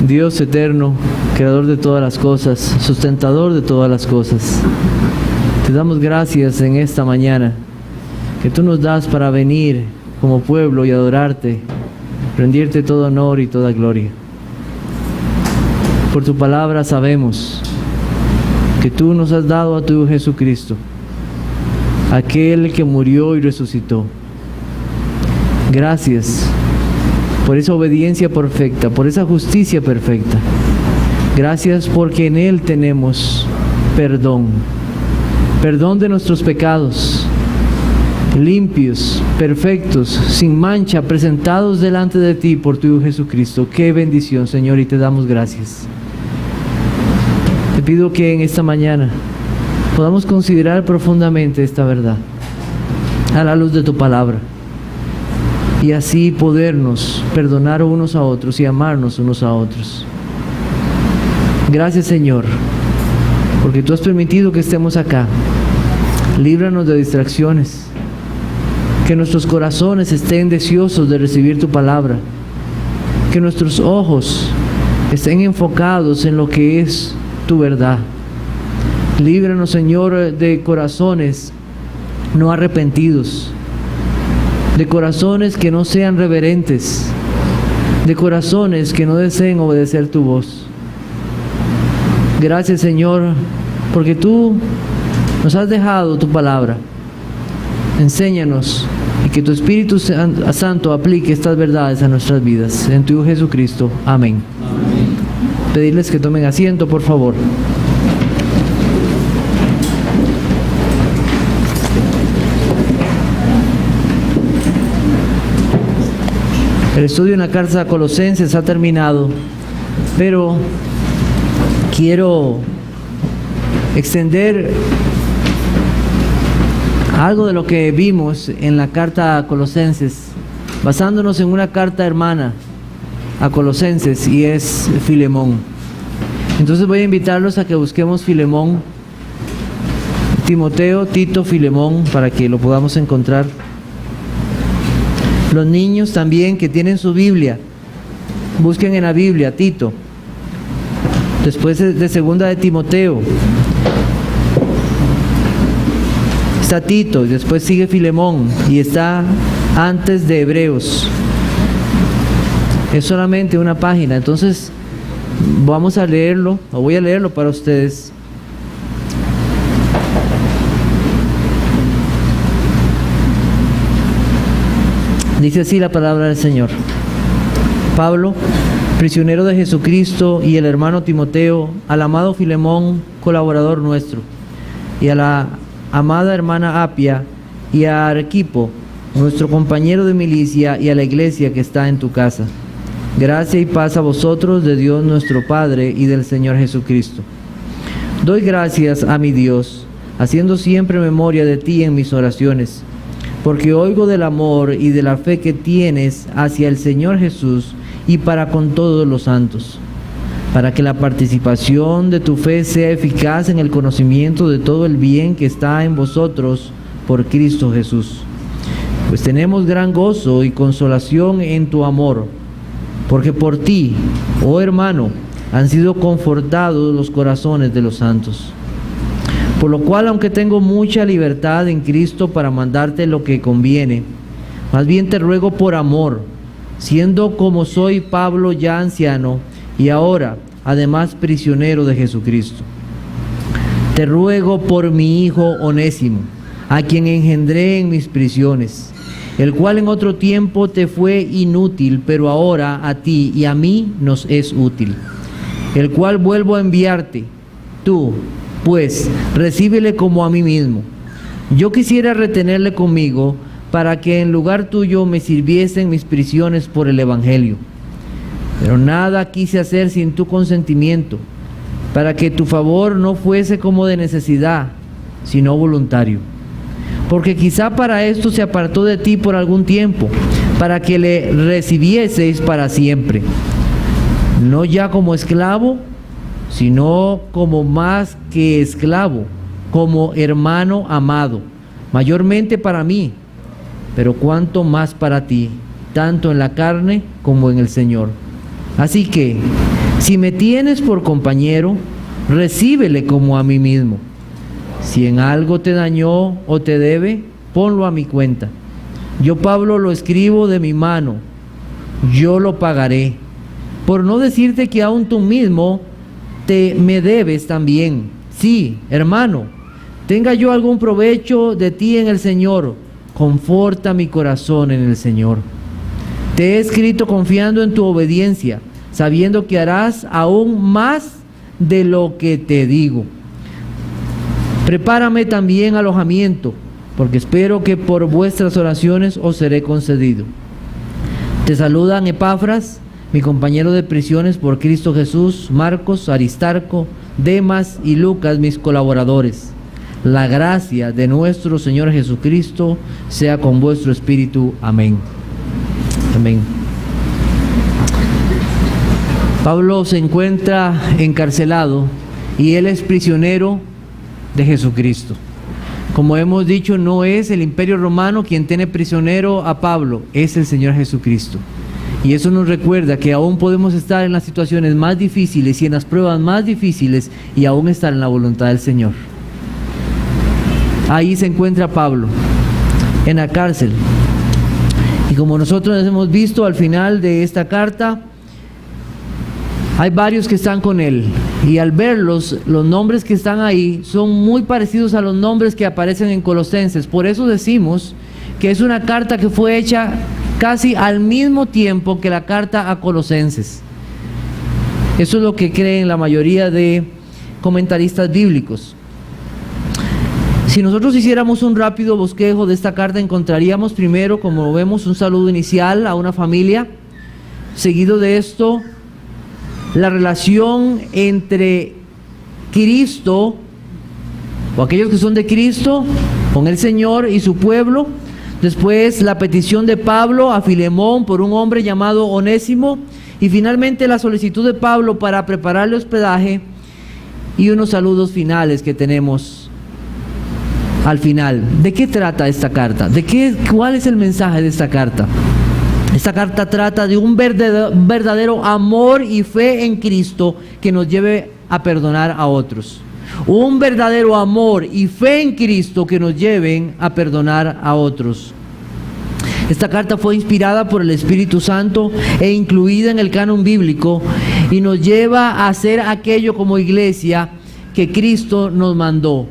Dios eterno, creador de todas las cosas, sustentador de todas las cosas, te damos gracias en esta mañana que tú nos das para venir como pueblo y adorarte, rendirte todo honor y toda gloria. Por tu palabra sabemos que tú nos has dado a tu Hijo Jesucristo, aquel que murió y resucitó. Gracias por esa obediencia perfecta, por esa justicia perfecta. Gracias porque en Él tenemos perdón, perdón de nuestros pecados, limpios, perfectos, sin mancha, presentados delante de ti por tu Hijo Jesucristo. Qué bendición, Señor, y te damos gracias. Te pido que en esta mañana podamos considerar profundamente esta verdad a la luz de tu palabra, y así podernos perdonar unos a otros y amarnos unos a otros. Gracias, Señor, porque tú has permitido que estemos acá. Líbranos de distracciones, que nuestros corazones estén deseosos de recibir tu palabra, que nuestros ojos estén enfocados en lo que es tu verdad. Líbranos, Señor, de corazones no arrepentidos, de corazones que no sean reverentes, de corazones que no deseen obedecer tu voz. Gracias, Señor, porque tú nos has dejado tu palabra. Enséñanos y que tu Espíritu Santo aplique estas verdades a nuestras vidas. En tu Hijo Jesucristo. Amén. Amén. Pedirles que tomen asiento, por favor. El estudio en la carta a Colosenses ha terminado, pero quiero extender algo de lo que vimos en la carta a Colosenses, basándonos en una carta hermana a Colosenses, y es Filemón. Entonces voy a invitarlos a que busquemos Filemón, Timoteo, Tito, Filemón, para que lo podamos encontrar. Los niños también que tienen su Biblia, busquen en la Biblia Tito. Después de segunda de Timoteo está Tito, y después sigue Filemón, y está antes de Hebreos. Es solamente una página, entonces vamos a leerlo, o voy a leerlo para ustedes. Dice así la palabra del Señor. Pablo, prisionero de Jesucristo, y el hermano Timoteo, al amado Filemón, colaborador nuestro, y a la amada hermana Apia, y a Arquipo, nuestro compañero de milicia, y a la iglesia que está en tu casa. Gracia y paz a vosotros de Dios nuestro Padre y del Señor Jesucristo. Doy gracias a mi Dios, haciendo siempre memoria de ti en mis oraciones, porque oigo del amor y de la fe que tienes hacia el Señor Jesús y para con todos los santos, para que la participación de tu fe sea eficaz en el conocimiento de todo el bien que está en vosotros por Cristo Jesús. Pues tenemos gran gozo y consolación en tu amor, porque por ti, oh hermano, han sido confortados los corazones de los santos. Por lo cual, aunque tengo mucha libertad en Cristo para mandarte lo que conviene, más bien te ruego por amor, siendo como soy Pablo ya anciano, y ahora, además, prisionero de Jesucristo. Te ruego por mi hijo Onésimo, a quien engendré en mis prisiones, el cual en otro tiempo te fue inútil, pero ahora a ti y a mí nos es útil, el cual vuelvo a enviarte. Tú, pues, recíbele como a mí mismo. Yo quisiera retenerle conmigo, para que en lugar tuyo me sirviese en mis prisiones por el Evangelio. Pero nada quise hacer sin tu consentimiento, para que tu favor no fuese como de necesidad, sino voluntario. Porque quizá para esto se apartó de ti por algún tiempo, para que le recibieseis para siempre, no ya como esclavo, sino como más que esclavo, como hermano amado, mayormente para mí, pero cuanto más para ti, tanto en la carne como en el Señor. Así que, Si me tienes por compañero, recíbele como a mí mismo. Si en algo te dañó o te debe, ponlo a mi cuenta. Yo, Pablo, lo escribo de mi mano, yo lo pagaré. Por no decirte que aún tú mismo me debes también. Sí, hermano, tenga yo algún provecho de ti en el Señor, conforta mi corazón en el Señor. Te he escrito confiando en tu obediencia, sabiendo que harás aún más de lo que te digo. Prepárame también alojamiento, porque espero que por vuestras oraciones os seré concedido. Te saludan Epafras, mi compañero de prisiones por Cristo Jesús, Marcos, Aristarco, Demas y Lucas, mis colaboradores. La gracia de nuestro Señor Jesucristo sea con vuestro espíritu. Amén. Amén. Pablo se encuentra encarcelado y él es prisionero de Jesucristo. Como hemos dicho, no es el Imperio Romano quien tiene prisionero a Pablo, es el Señor Jesucristo. Y eso nos recuerda que aún podemos estar en las situaciones más difíciles y en las pruebas más difíciles y aún estar en la voluntad del Señor. Ahí se encuentra Pablo, en la cárcel. Y como nosotros hemos visto al final de esta carta, hay varios que están con él. Y al verlos, los nombres que están ahí son muy parecidos a los nombres que aparecen en Colosenses. Por eso decimos que es una carta que fue hecha casi al mismo tiempo que la carta a Colosenses. Eso es lo que creen la mayoría de comentaristas bíblicos. Si nosotros hiciéramos un rápido bosquejo de esta carta, encontraríamos primero, como vemos, un saludo inicial a una familia. Seguido de esto, la relación entre Cristo, o aquellos que son de Cristo, con el Señor y su pueblo. Después, la petición de Pablo a Filemón por un hombre llamado Onésimo. Y finalmente, la solicitud de Pablo para prepararle hospedaje. Y unos saludos finales que tenemos al final. ¿De qué trata esta carta? ¿Cuál es el mensaje de esta carta? Esta carta trata de un verdadero amor y fe en Cristo que nos lleve a perdonar a otros. Un verdadero amor y fe en Cristo que nos lleven a perdonar a otros. Esta carta fue inspirada por el Espíritu Santo e incluida en el canon bíblico y nos lleva a hacer aquello como iglesia que Cristo nos mandó: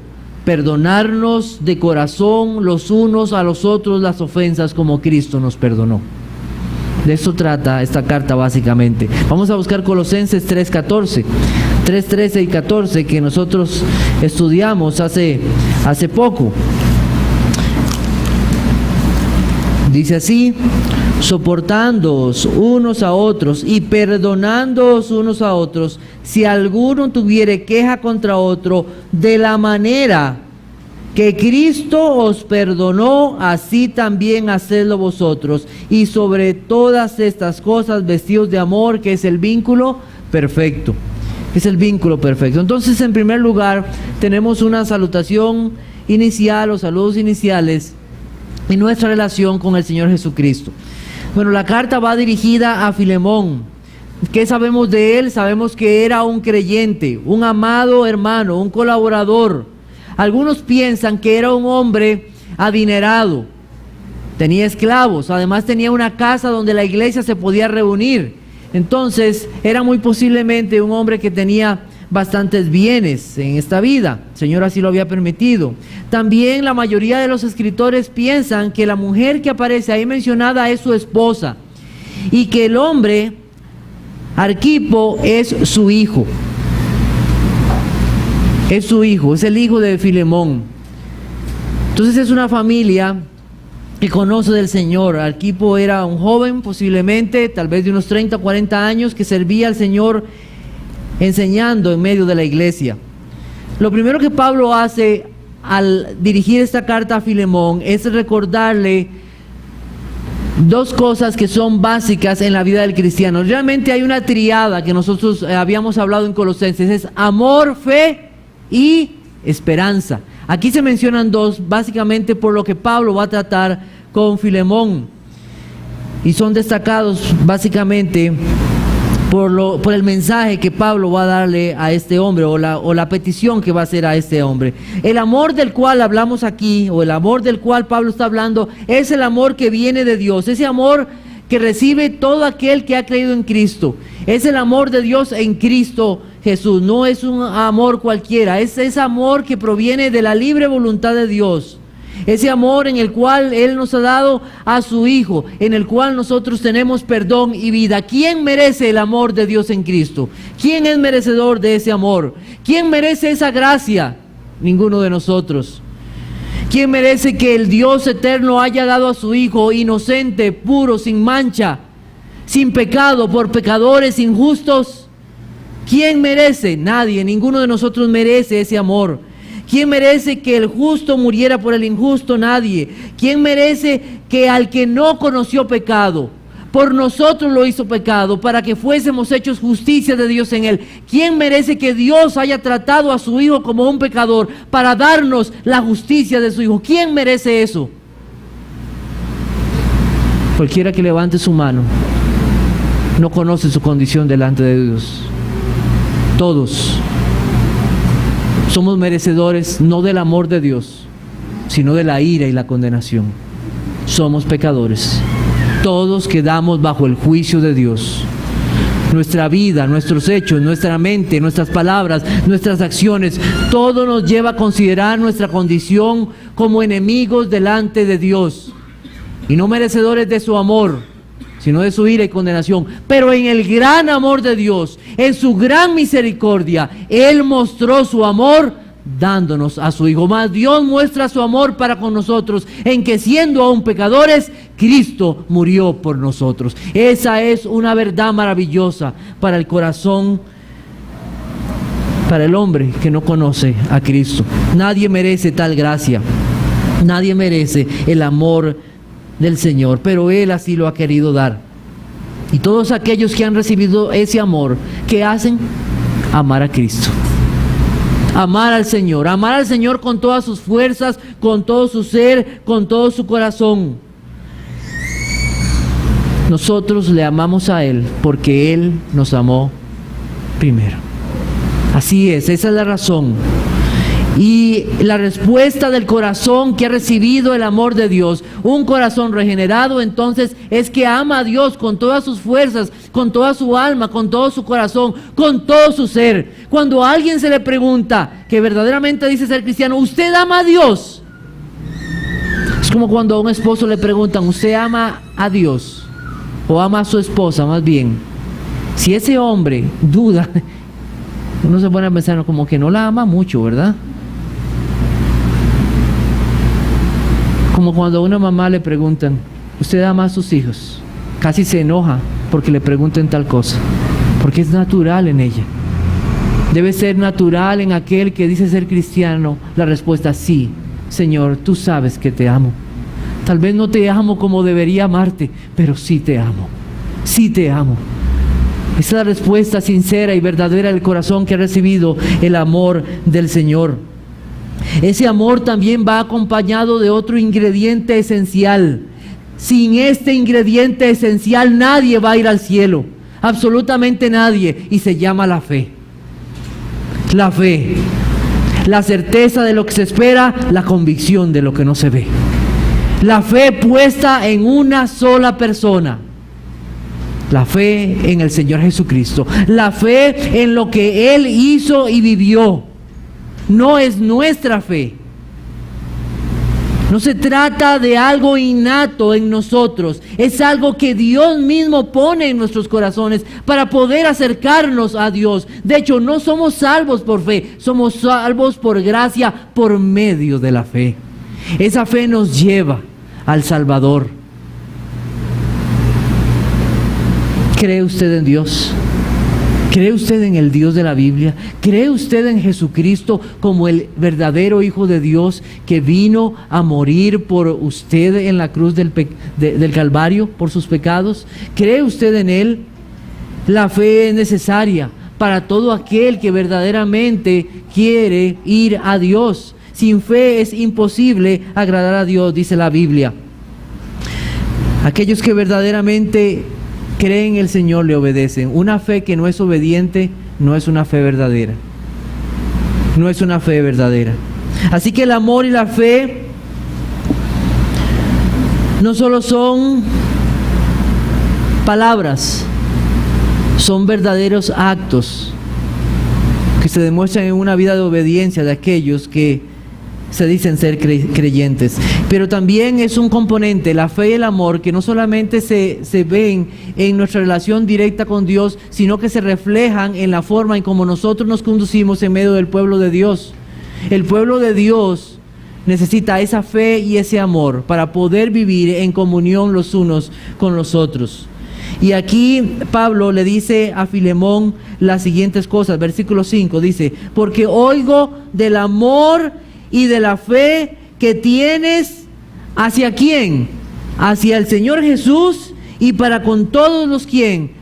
perdonarnos de corazón los unos a los otros las ofensas como Cristo nos perdonó. De eso trata esta carta básicamente. Vamos a buscar Colosenses 3:14, 3:13 y 14 que nosotros estudiamos hace poco. Dice así: soportándoos unos a otros y perdonándoos unos a otros, si alguno tuviere queja contra otro, de la manera que Cristo os perdonó, así también hacedlo vosotros. Y sobre todas estas cosas, vestidos de amor, que es el vínculo perfecto. Es el vínculo perfecto. Entonces, en primer lugar, tenemos una salutación inicial o saludos iniciales en nuestra relación con el Señor Jesucristo. Bueno, la carta va dirigida a Filemón. ¿Qué sabemos de él? Sabemos que era un creyente, un amado hermano, un colaborador. Algunos piensan que era un hombre adinerado, tenía esclavos, además tenía una casa donde la iglesia se podía reunir. Entonces era muy posiblemente un hombre que tenía bastantes bienes en esta vida. El Señor así lo había permitido. También la mayoría de los escritores piensan que la mujer que aparece ahí mencionada es su esposa y que el hombre, Arquipo, es su hijo. Es su hijo, es el hijo de Filemón. Entonces es una familia que conoce del Señor. Arquipo era un joven, posiblemente, tal vez de unos 30 o 40 años, que servía al Señor enseñando en medio de la iglesia. Lo primero que Pablo hace al dirigir esta carta a Filemón es recordarle dos cosas que son básicas en la vida del cristiano. Realmente hay una triada que nosotros habíamos hablado en Colosenses: es amor, fe y esperanza. Aquí se mencionan dos, básicamente por lo que Pablo va a tratar con Filemón, y son destacados básicamente por el mensaje que Pablo va a darle a este hombre, o la petición que va a hacer a este hombre. El amor del cual hablamos aquí, o el amor del cual Pablo está hablando, es el amor que viene de Dios, ese amor que recibe todo aquel que ha creído en Cristo. Es el amor de Dios en Cristo Jesús, no es un amor cualquiera, es ese amor que proviene de la libre voluntad de Dios. Ese amor en el cual Él nos ha dado a su Hijo, en el cual nosotros tenemos perdón y vida. ¿Quién merece el amor de Dios en Cristo? ¿Quién es merecedor de ese amor? ¿Quién merece esa gracia? Ninguno de nosotros. ¿Quién merece que el Dios eterno haya dado a su Hijo inocente, puro, sin mancha, sin pecado, por pecadores injustos? ¿Quién merece? Nadie, ninguno de nosotros merece ese amor. ¿Quién merece que el justo muriera por el injusto? Nadie. ¿Quién merece que al que no conoció pecado, por nosotros lo hizo pecado, para que fuésemos hechos justicia de Dios en él? ¿Quién merece que Dios haya tratado a su Hijo como un pecador para darnos la justicia de su Hijo? ¿Quién merece eso? Cualquiera que levante su mano no conoce su condición delante de Dios. Todos somos merecedores no del amor de Dios, sino de la ira y la condenación. Somos pecadores. Todos quedamos bajo el juicio de Dios. Nuestra vida, nuestros hechos, nuestra mente, nuestras palabras, nuestras acciones, todo nos lleva a considerar nuestra condición como enemigos delante de Dios y no merecedores de su amor, sino de su ira y condenación. Pero en el gran amor de Dios, en su gran misericordia, Él mostró su amor dándonos a su Hijo. Mas Dios muestra su amor para con nosotros en que, siendo aún pecadores, Cristo murió por nosotros. Esa es una verdad maravillosa para el corazón, para el hombre que no conoce a Cristo. Nadie merece tal gracia, nadie merece el amor del Señor, pero Él así lo ha querido dar. Y todos aquellos que han recibido ese amor, ¿qué hacen? Amar a Cristo, amar al Señor con todas sus fuerzas, con todo su ser, con todo su corazón. Nosotros le amamos a Él porque Él nos amó primero. Así es, esa es la razón. Y la respuesta del corazón que ha recibido el amor de Dios, un corazón regenerado, entonces es que ama a Dios con todas sus fuerzas, con toda su alma, con todo su corazón, con todo su ser. Cuando a alguien se le pregunta que verdaderamente dice ser cristiano, ¿usted ama a Dios? Es como cuando a un esposo le preguntan, ¿usted ama a Dios? O ama a su esposa, más bien. Si ese hombre duda, uno se pone a pensar como que no la ama mucho, ¿verdad? Como cuando a una mamá le preguntan, ¿usted ama a sus hijos? Casi se enoja porque le pregunten tal cosa, porque es natural en ella. Debe ser natural en aquel que dice ser cristiano la respuesta: sí, Señor, tú sabes que te amo. Tal vez no te amo como debería amarte, pero sí te amo, sí te amo. Esa es la respuesta sincera y verdadera del corazón que ha recibido el amor del Señor. Ese amor también va acompañado de otro ingrediente esencial. Sin este ingrediente esencial nadie va a ir al cielo, absolutamente nadie, y se llama la fe. La fe, la certeza de lo que se espera, la convicción de lo que no se ve. La fe puesta en una sola persona. La fe en el Señor Jesucristo. La fe en lo que Él hizo y vivió. No es nuestra fe. No se trata de algo innato en nosotros. Es algo que Dios mismo pone en nuestros corazones para poder acercarnos a Dios. De hecho, no somos salvos por fe. Somos salvos por gracia por medio de la fe. Esa fe nos lleva al Salvador. ¿Cree usted en Dios? ¿Cree usted en el Dios de la Biblia? ¿Cree usted en Jesucristo como el verdadero Hijo de Dios que vino a morir por usted en la cruz del Calvario por sus pecados? ¿Cree usted en Él? La fe es necesaria para todo aquel que verdaderamente quiere ir a Dios. Sin fe es imposible agradar a Dios, dice la Biblia. Aquellos que verdaderamente creen en el Señor le obedecen. Una fe que no es obediente no es una fe verdadera. No es una fe verdadera. Así que el amor y la fe no solo son palabras, son verdaderos actos que se demuestran en una vida de obediencia de aquellos que se dicen ser creyentes. Pero también es un componente, la fe y el amor, que no solamente se ven en nuestra relación directa con Dios, sino que se reflejan en la forma en cómo nosotros nos conducimos en medio del pueblo de Dios. El pueblo de Dios necesita esa fe y ese amor para poder vivir en comunión los unos con los otros. Y aquí Pablo le dice a Filemón las siguientes cosas. Versículo 5 dice: porque oigo del amor y de la fe que tienes, ¿hacia quién? Hacia el Señor Jesús y para con todos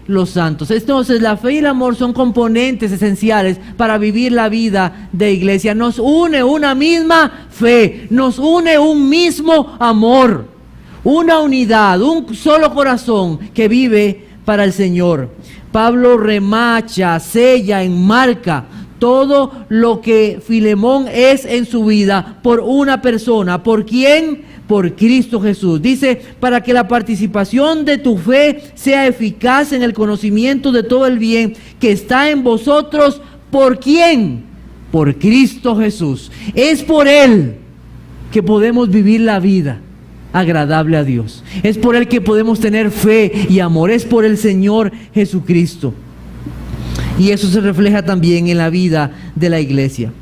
los santos. Entonces la fe y el amor son componentes esenciales para vivir la vida de iglesia. Nos une una misma fe, nos une un mismo amor, una unidad, un solo corazón que vive para el Señor. Pablo remacha, sella, enmarca todo lo que Filemón es en su vida por una persona. ¿Por quién? Por Cristo Jesús. Dice: para que la participación de tu fe sea eficaz en el conocimiento de todo el bien que está en vosotros. ¿Por quién? Por Cristo Jesús. Es por Él que podemos vivir la vida agradable a Dios. Es por Él que podemos tener fe y amor. Es por el Señor Jesucristo. Y eso se refleja también en la vida de la iglesia.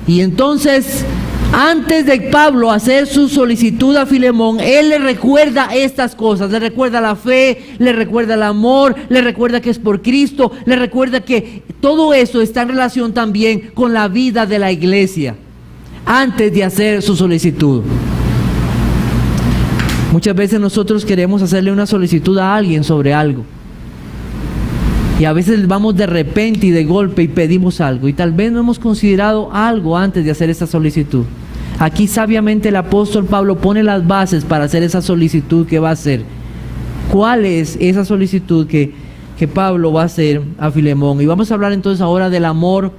Y entonces, antes de Pablo hacer su solicitud a Filemón, él le recuerda estas cosas. Le recuerda la fe, le recuerda el amor, le recuerda que es por Cristo, le recuerda que todo eso está en relación también con la vida de la iglesia, antes de hacer su solicitud. Muchas veces nosotros queremos hacerle una solicitud a alguien sobre algo. Y a veces vamos de repente y de golpe y pedimos algo. Y tal vez no hemos considerado algo antes de hacer esa solicitud. Aquí sabiamente el apóstol Pablo pone las bases para hacer esa solicitud que va a hacer. ¿Cuál es esa solicitud que Pablo va a hacer a Filemón? Y vamos a hablar entonces ahora del amor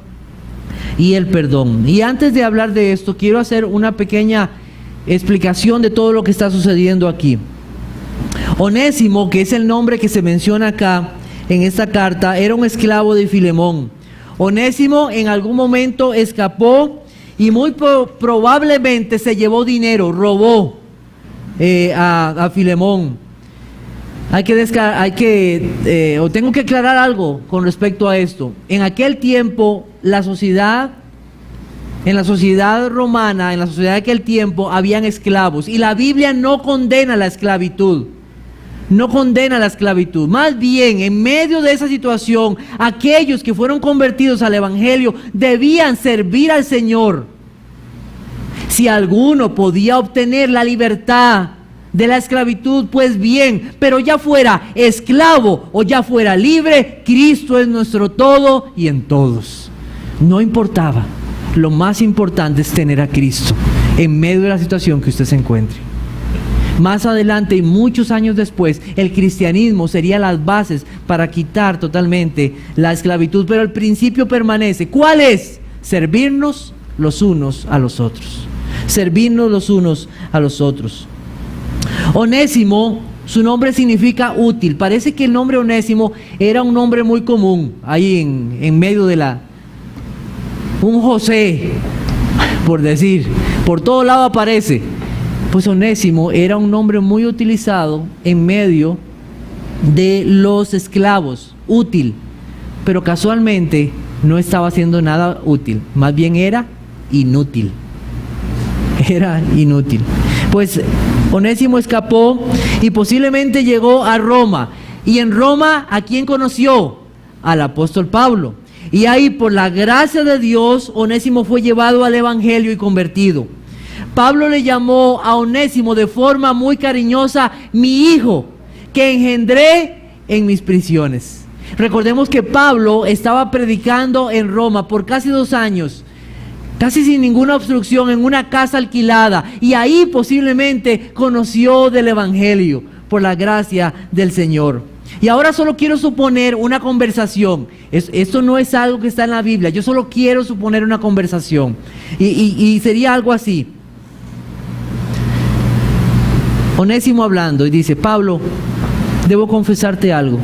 y el perdón. Y antes de hablar de esto, quiero hacer una pequeña explicación de todo lo que está sucediendo aquí. Onésimo, que es el nombre que se menciona acá en esta carta, era un esclavo de Filemón. Onésimo en algún momento escapó y muy probablemente se llevó dinero, robó a Filemón. Tengo que aclarar algo con respecto a esto. En aquel tiempo, en la sociedad romana, en la sociedad de aquel tiempo, habían esclavos. Y la Biblia no condena la esclavitud. No condena la esclavitud. Más bien, en medio de esa situación, aquellos que fueron convertidos al Evangelio debían servir al Señor. Si alguno podía obtener la libertad de la esclavitud, pues bien, pero ya fuera esclavo o ya fuera libre, Cristo es nuestro todo y en todos. No importaba. Lo más importante es tener a Cristo en medio de la situación que usted se encuentre. Más adelante y muchos años después, el cristianismo sería las bases para quitar totalmente la esclavitud, pero el principio permanece. ¿Cuál es? Servirnos los unos a los otros. Servirnos los unos a los otros. Onésimo, su nombre significa útil. Parece que el nombre Onésimo era un nombre muy común ahí en medio de un José, por decir, por todo lado aparece. Pues Onésimo era un nombre muy utilizado en medio de los esclavos, útil, pero casualmente no estaba haciendo nada útil, más bien era inútil. Era inútil. Pues Onésimo escapó y posiblemente llegó a Roma. Y en Roma, ¿a quién conoció? Al apóstol Pablo. Y ahí, por la gracia de Dios, Onésimo fue llevado al Evangelio y convertido. Pablo le llamó a Onésimo de forma muy cariñosa, mi hijo, que engendré en mis prisiones. Recordemos que Pablo estaba predicando en Roma por casi 2 años, casi sin ninguna obstrucción, en una casa alquilada. Y ahí posiblemente conoció del Evangelio por la gracia del Señor. Y ahora solo quiero suponer una conversación. Esto no es algo que está en la Biblia. Yo solo quiero suponer una conversación. Y sería algo así. Onésimo hablando y dice: Pablo, debo confesarte algo.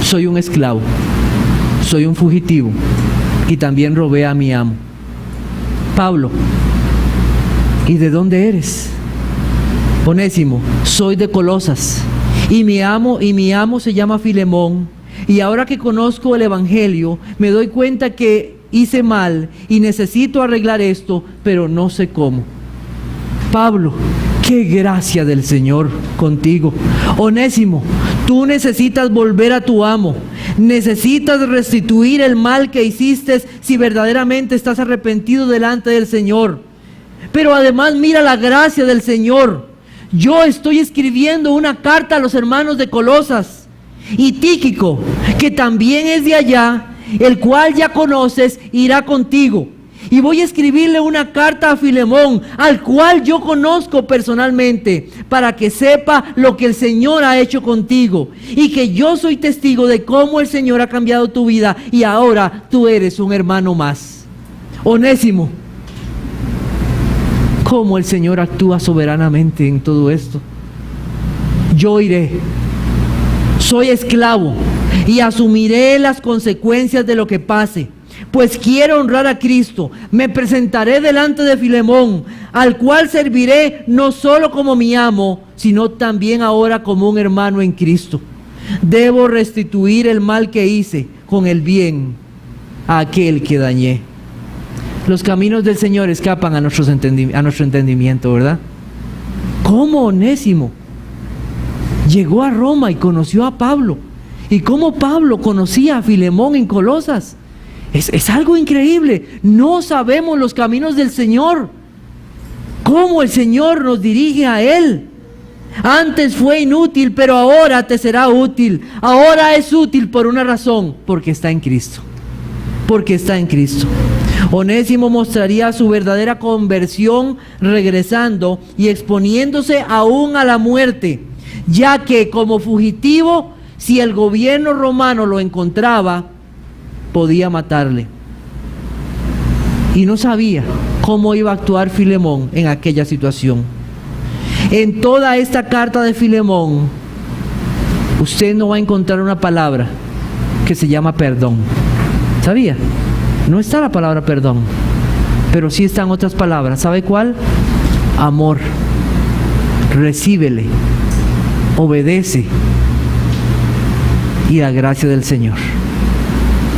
Soy un esclavo. Soy un fugitivo. Y también robé a mi amo. Pablo, ¿y de dónde eres? Onésimo, soy de Colosas. Y mi amo se llama Filemón. Y ahora que conozco el Evangelio, me doy cuenta que hice mal y necesito arreglar esto, pero no sé cómo. Pablo, qué gracia del Señor contigo. Onésimo, tú necesitas volver a tu amo. Necesitas restituir el mal que hiciste si verdaderamente estás arrepentido delante del Señor. Pero además mira la gracia del Señor. Yo estoy escribiendo una carta a los hermanos de Colosas, y Tíquico, que también es de allá, el cual ya conoces, irá contigo. Y voy a escribirle una carta a Filemón, al cual yo conozco personalmente, para que sepa lo que el Señor ha hecho contigo, y que yo soy testigo de cómo el Señor ha cambiado tu vida, y ahora tú eres un hermano más. Onésimo, cómo el Señor actúa soberanamente en todo esto. Yo iré, soy esclavo, y asumiré las consecuencias de lo que pase, pues quiero honrar a Cristo. Me presentaré delante de Filemón, al cual serviré no solo como mi amo, sino también ahora como un hermano en Cristo. Debo restituir el mal que hice con el bien a aquel que dañé. Los caminos del Señor escapan a nuestro entendimiento, ¿verdad? ¿Cómo Onésimo llegó a Roma y conoció a Pablo? ¿Y cómo Pablo conocía a Filemón en Colosas? Es algo increíble. No sabemos los caminos del Señor. Cómo el Señor nos dirige a Él. Antes fue inútil, pero ahora te será útil. Ahora es útil por una razón: porque está en Cristo. Porque está en Cristo. Onésimo mostraría su verdadera conversión regresando y exponiéndose aún a la muerte, ya que como fugitivo, si el gobierno romano lo encontraba, podía matarle. Y no sabía cómo iba a actuar Filemón en aquella situación. En toda esta carta de Filemón, usted no va a encontrar una palabra que se llama perdón. ¿Sabía? No está la palabra perdón, pero sí están otras palabras. ¿Sabe cuál? Amor. Recíbele, obedece, y la gracia del Señor.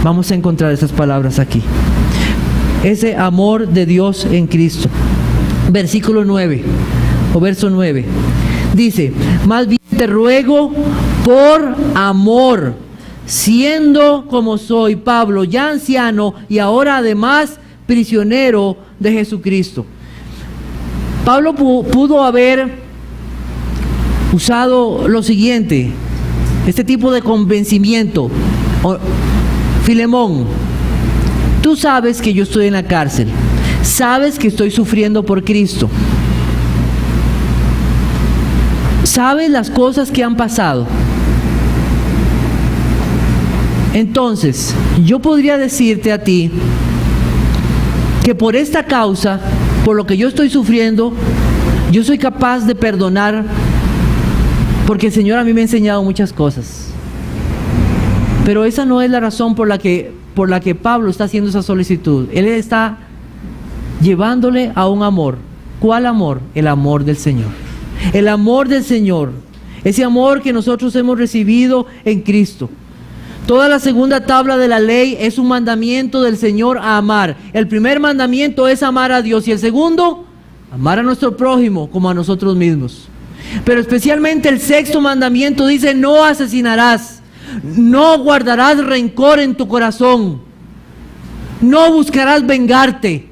Vamos a encontrar esas palabras aquí. Ese amor de Dios en Cristo. Versículo 9, o verso 9. Dice: más bien te ruego por amor, siendo como soy, Pablo, ya anciano y ahora además prisionero de Jesucristo. Pablo pudo haber usado lo siguiente, este tipo de convencimiento. Filemón, tú sabes que yo estoy en la cárcel, sabes que estoy sufriendo por Cristo, sabes las cosas que han pasado. Entonces, yo podría decirte a ti que por esta causa, por lo que yo estoy sufriendo, yo soy capaz de perdonar, porque el Señor a mí me ha enseñado muchas cosas. Pero esa no es la razón por la que Pablo está haciendo esa solicitud. Él está llevándole a un amor. ¿Cuál amor? El amor del Señor. El amor del Señor. Ese amor que nosotros hemos recibido en Cristo. Toda la segunda tabla de la ley es un mandamiento del Señor a amar. El primer mandamiento es amar a Dios, y el segundo, amar a nuestro prójimo como a nosotros mismos. Pero especialmente el sexto mandamiento dice: no asesinarás, no guardarás rencor en tu corazón, no buscarás vengarte,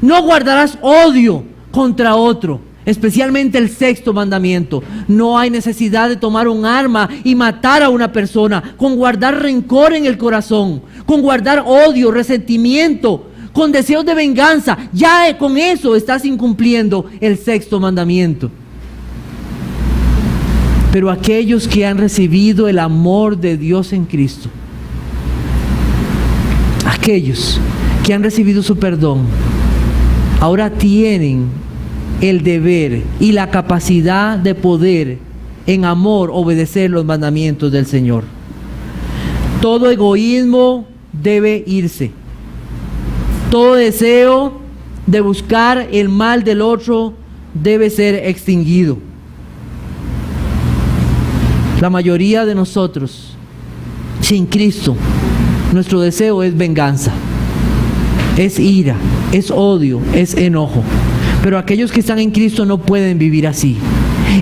no guardarás odio contra otro. Especialmente el sexto mandamiento: no hay necesidad de tomar un arma y matar a una persona, con guardar rencor en el corazón, con guardar odio, resentimiento, con deseos de venganza. Ya con eso estás incumpliendo el sexto mandamiento. Pero aquellos que han recibido el amor de Dios en Cristo, aquellos que han recibido su perdón, ahora tienen el deber y la capacidad de poder en amor obedecer los mandamientos del Señor. Todo egoísmo debe irse. Todo deseo de buscar el mal del otro debe ser extinguido. La mayoría de nosotros, sin Cristo, nuestro deseo es venganza, es ira, es odio, es enojo. Pero aquellos que están en Cristo no pueden vivir así.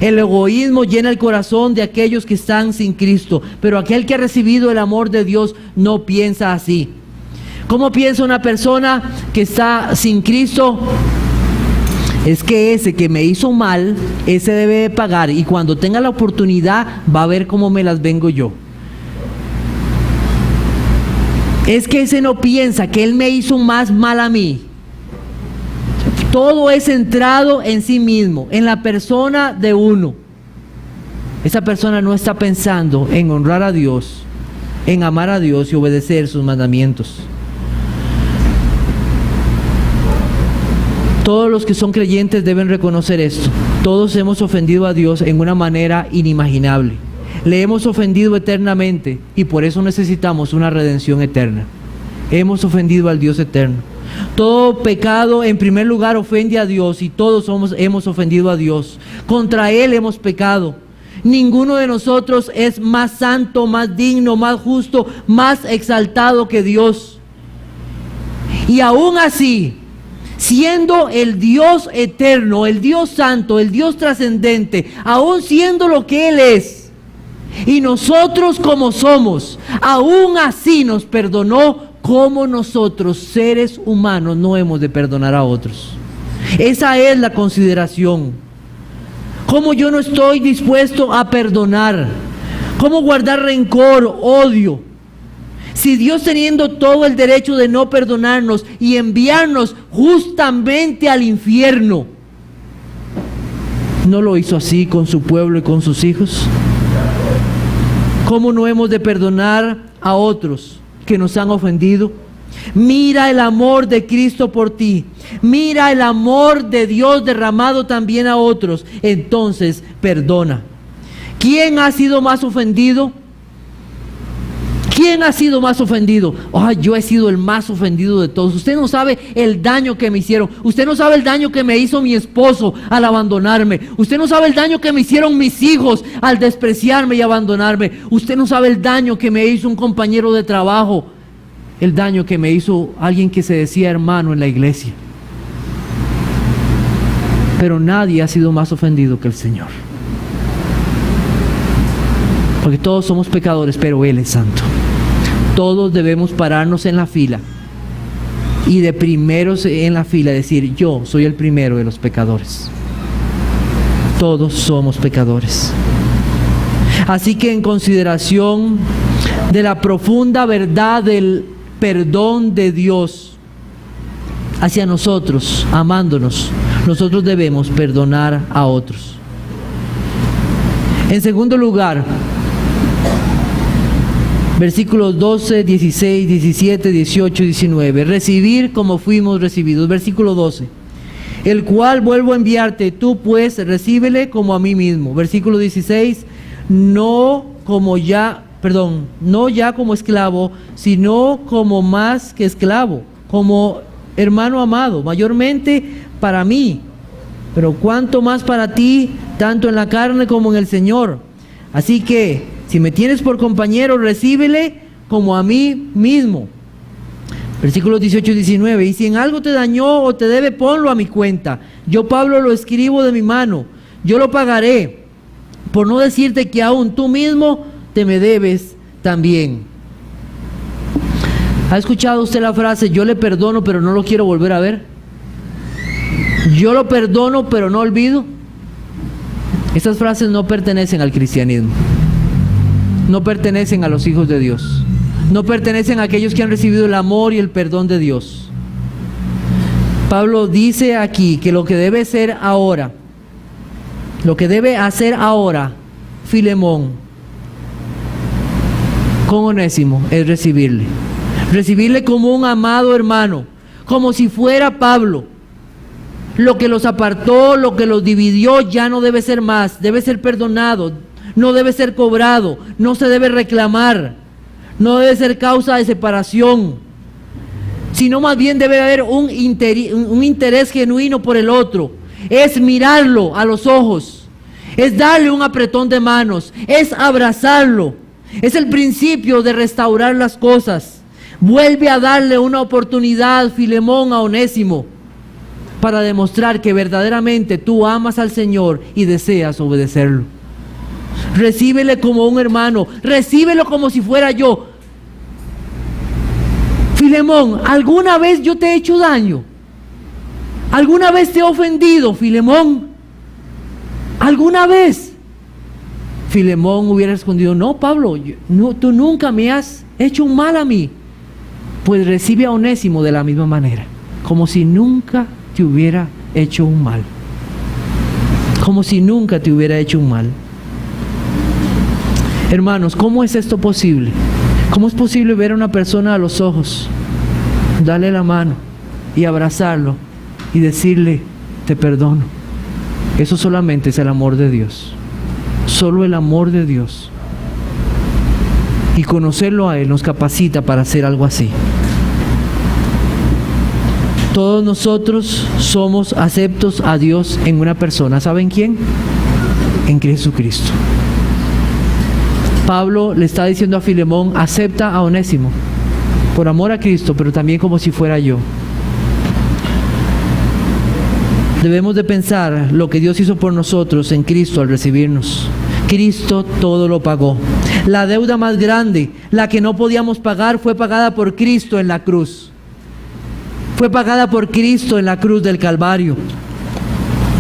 El egoísmo llena el corazón de aquellos que están sin Cristo, pero aquel que ha recibido el amor de Dios no piensa así. ¿Cómo piensa una persona que está sin Cristo? Es que ese que me hizo mal, ese debe de pagar, y cuando tenga la oportunidad va a ver cómo me las vengo yo. Es que ese no piensa que él me hizo más mal a mí. Todo es centrado en sí mismo, en la persona de uno. Esa persona no está pensando en honrar a Dios, en amar a Dios y obedecer sus mandamientos. Todos los que son creyentes deben reconocer esto. Todos hemos ofendido a Dios en una manera inimaginable. Le hemos ofendido eternamente y por eso necesitamos una redención eterna. Hemos ofendido al Dios eterno. Todo pecado en primer lugar ofende a Dios y todos hemos ofendido a Dios. Contra Él hemos pecado. Ninguno de nosotros es más santo, más digno, más justo, más exaltado que Dios. Y aún así, siendo el Dios eterno, el Dios santo, el Dios trascendente, aún siendo lo que Él es, y nosotros como somos, aún así nos perdonó, como nosotros, seres humanos, no hemos de perdonar a otros. Esa es la consideración. ¿Cómo yo no estoy dispuesto a perdonar? ¿Cómo guardar rencor, odio? Si Dios, teniendo todo el derecho de no perdonarnos y enviarnos justamente al infierno, ¿no lo hizo así con su pueblo y con sus hijos? ¿Cómo no hemos de perdonar a otros que nos han ofendido? Mira el amor de Cristo por ti. Mira el amor de Dios derramado también a otros. Entonces, perdona. ¿Quién ha sido más ofendido? ¿Quién ha sido más ofendido? Yo he sido el más ofendido de todos. Usted no sabe el daño que me hicieron. Usted no sabe el daño que me hizo mi esposo al abandonarme. Usted no sabe el daño que me hicieron mis hijos al despreciarme y abandonarme. Usted no sabe el daño que me hizo un compañero de trabajo. El daño que me hizo alguien que se decía hermano en la iglesia. Pero nadie ha sido más ofendido que el Señor. Porque todos somos pecadores, pero Él es santo. Todos debemos pararnos en la fila y de primeros en la fila decir: yo soy el primero de los pecadores. Todos somos pecadores. Así que en consideración de la profunda verdad del perdón de Dios hacia nosotros, amándonos, nosotros debemos perdonar a otros. En segundo lugar, versículos 12, 16, 17, 18 y 19. Recibir como fuimos recibidos. Versículo 12. El cual vuelvo a enviarte, tú pues recíbele como a mí mismo. Versículo 16. No ya como esclavo, sino como más que esclavo, como hermano amado, mayormente para mí, pero cuanto más para ti, tanto en la carne como en el Señor. Así que, si me tienes por compañero, recíbele como a mí mismo. Versículos 18 y 19. Y si en algo te dañó o te debe, ponlo a mi cuenta. Yo, Pablo, lo escribo de mi mano. Yo lo pagaré. Por no decirte que aún tú mismo te me debes también. ¿Ha escuchado usted la frase: yo le perdono pero no lo quiero volver a ver? Yo lo perdono pero no olvido. Estas frases no pertenecen al cristianismo. No pertenecen a los hijos de Dios. No pertenecen a aquellos que han recibido el amor y el perdón de Dios. Pablo dice aquí que lo que debe hacer ahora Filemón con Onésimo es recibirle. Recibirle como un amado hermano, como si fuera Pablo. Lo que los apartó, lo que los dividió ya no debe ser más, debe ser perdonado, no debe ser cobrado, no se debe reclamar, no debe ser causa de separación, sino más bien debe haber un interés genuino por el otro. Es mirarlo a los ojos, es darle un apretón de manos, es abrazarlo. Es el principio de restaurar las cosas. Vuelve a darle una oportunidad, Filemón, a Onésimo, para demostrar que verdaderamente tú amas al Señor y deseas obedecerlo. Recíbele como un hermano, recíbelo como si fuera yo. Filemón, ¿alguna vez yo te he hecho daño? ¿Alguna vez te he ofendido, Filemón? ¿Alguna vez? Filemón hubiera respondido: no, Pablo, tú nunca me has hecho un mal a mí. Pues recibe a Onésimo de la misma manera, como si nunca te hubiera hecho un mal. Como si nunca te hubiera hecho un mal. Hermanos, ¿cómo es esto posible? ¿Cómo es posible ver a una persona a los ojos, darle la mano y abrazarlo y decirle: te perdono? Eso solamente es el amor de Dios. Solo el amor de Dios. Y conocerlo a Él nos capacita para hacer algo así. Todos nosotros somos aceptos a Dios en una persona. ¿Saben quién? En Jesucristo. Pablo le está diciendo a Filemón: acepta a Onésimo por amor a Cristo, pero también como si fuera yo. Debemos de pensar lo que Dios hizo por nosotros en Cristo al recibirnos. Cristo todo lo pagó. La deuda más grande, la que no podíamos pagar, fue pagada por Cristo en la cruz. Fue pagada por Cristo en la cruz del Calvario.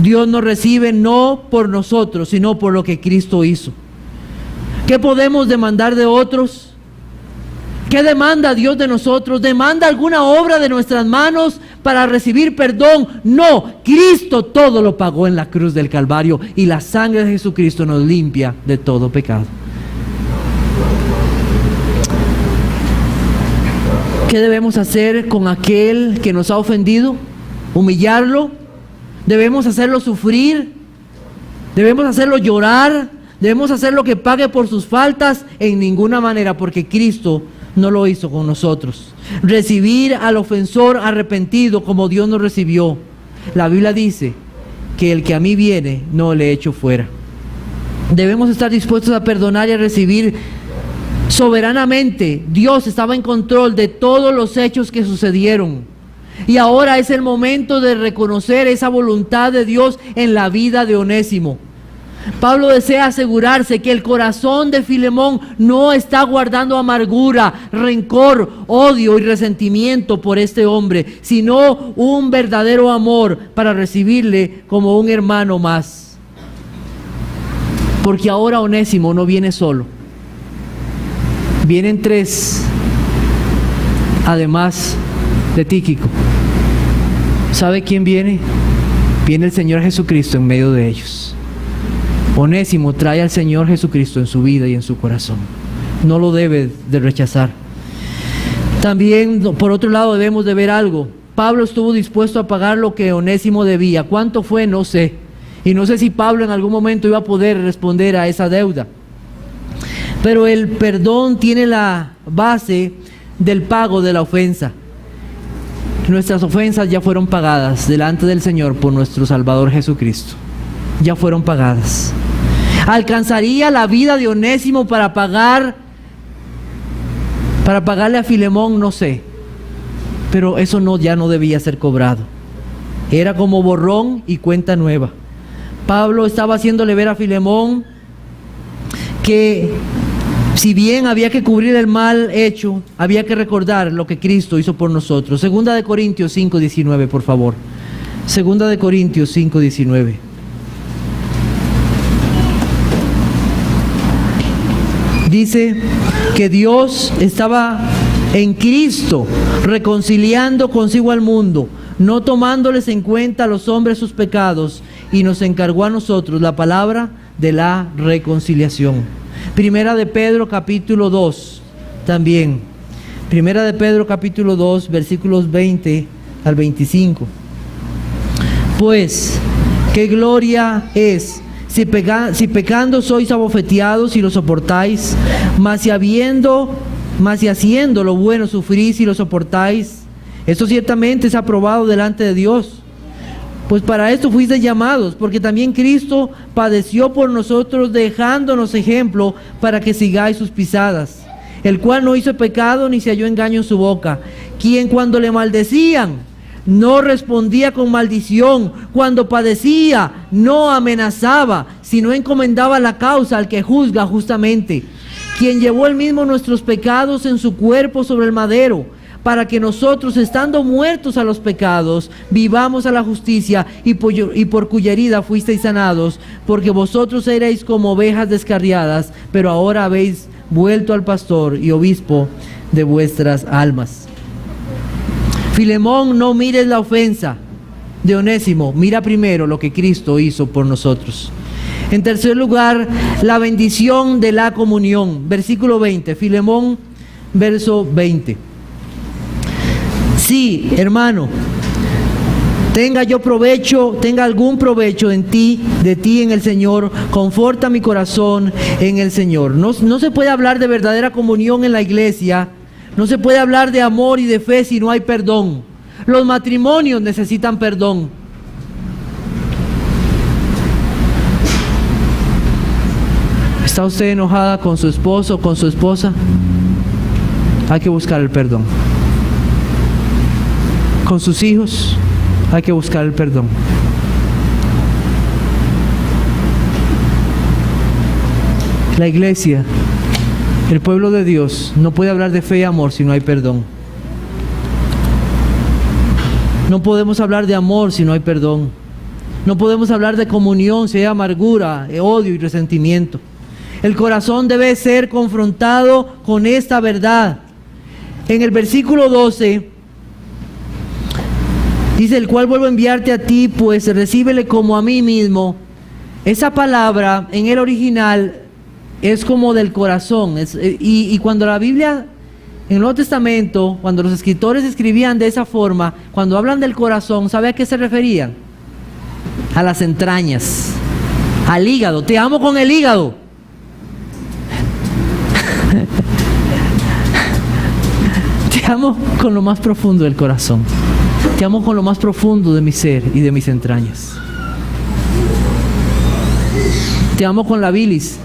Dios nos recibe no por nosotros, sino por lo que Cristo hizo. ¿Qué podemos demandar de otros? ¿Qué demanda Dios de nosotros? ¿Demanda alguna obra de nuestras manos para recibir perdón? No, Cristo todo lo pagó en la cruz del Calvario y la sangre de Jesucristo nos limpia de todo pecado. ¿Qué debemos hacer con aquel que nos ha ofendido? ¿Humillarlo? ¿Debemos hacerlo sufrir? ¿Debemos hacerlo llorar? ¿Debemos hacerlo que pague por sus faltas? En ninguna manera, porque Cristo no lo hizo con nosotros. Recibir al ofensor arrepentido como Dios nos recibió. La Biblia dice que el que a mí viene no le echo fuera. Debemos estar dispuestos a perdonar y a recibir soberanamente. Dios estaba en control de todos los hechos que sucedieron. Y ahora es el momento de reconocer esa voluntad de Dios en la vida de Onésimo. Pablo desea asegurarse que el corazón de Filemón no está guardando amargura, rencor, odio y resentimiento por este hombre, sino un verdadero amor para recibirle como un hermano más. Porque ahora Onésimo no viene solo. Vienen tres, además de Tíquico. ¿Sabe quién viene? Viene el Señor Jesucristo en medio de ellos. Onésimo trae al Señor Jesucristo en su vida y en su corazón. No lo debe de rechazar. También, por otro lado, debemos de ver algo. Pablo estuvo dispuesto a pagar lo que Onésimo debía. ¿Cuánto fue? No sé. Y no sé si Pablo en algún momento iba a poder responder a esa deuda. Pero el perdón tiene la base del pago de la ofensa. Nuestras ofensas ya fueron pagadas delante del Señor por nuestro Salvador Jesucristo. Ya fueron pagadas. ¿Alcanzaría la vida de Onésimo para pagarle a Filemón? No sé. Pero eso ya no debía ser cobrado. Era como borrón y cuenta nueva. Pablo estaba haciéndole ver a Filemón que si bien había que cubrir el mal hecho, había que recordar lo que Cristo hizo por nosotros. Segunda de Corintios 5:19, por favor. Segunda de Corintios 5:19. Dice que Dios estaba en Cristo reconciliando consigo al mundo, no tomándoles en cuenta a los hombres sus pecados, y nos encargó a nosotros la palabra de la reconciliación. Primera de Pedro capítulo 2 también. Primera de Pedro capítulo 2 versículos 20 al 25. Pues, ¿qué gloria es si pecando sois abofeteados y lo soportáis? Mas si haciendo lo bueno sufrís y lo soportáis, esto ciertamente es aprobado delante de Dios. Pues para esto fuisteis llamados, porque también Cristo padeció por nosotros, dejándonos ejemplo para que sigáis sus pisadas, el cual no hizo pecado ni se halló engaño en su boca, quien cuando le maldecían no respondía con maldición, cuando padecía no amenazaba, sino encomendaba la causa al que juzga justamente, quien llevó él mismo nuestros pecados en su cuerpo sobre el madero, para que nosotros, estando muertos a los pecados, vivamos a la justicia, y por cuya herida fuisteis sanados, porque vosotros erais como ovejas descarriadas, pero ahora habéis vuelto al pastor y obispo de vuestras almas. Filemón, no mires la ofensa de Onésimo, mira primero lo que Cristo hizo por nosotros. En tercer lugar, la bendición de la comunión. Versículo 20, Filemón, verso 20. Sí, hermano, tenga algún provecho de ti en el Señor, conforta mi corazón en el Señor. No se puede hablar de verdadera comunión en la iglesia, no se puede hablar de amor y de fe si no hay perdón. Los matrimonios necesitan perdón. ¿Está usted enojada con su esposo o con su esposa? Hay que buscar el perdón. Con sus hijos hay que buscar el perdón. La iglesia, el pueblo de Dios, no puede hablar de fe y amor si no hay perdón. No podemos hablar de amor si no hay perdón. No podemos hablar de comunión si hay amargura, odio y resentimiento. El corazón debe ser confrontado con esta verdad. En el versículo 12 dice: el cual vuelvo a enviarte a ti, pues recíbele como a mí mismo. Esa palabra en el original es como del corazón. Y cuando la Biblia, en el Nuevo Testamento, cuando los escritores escribían de esa forma, cuando hablan del corazón, ¿sabe a qué se referían? A las entrañas, al hígado. Te amo con el hígado. Te amo con lo más profundo del corazón. Te amo con lo más profundo de mi ser y de mis entrañas. Te amo con la bilis.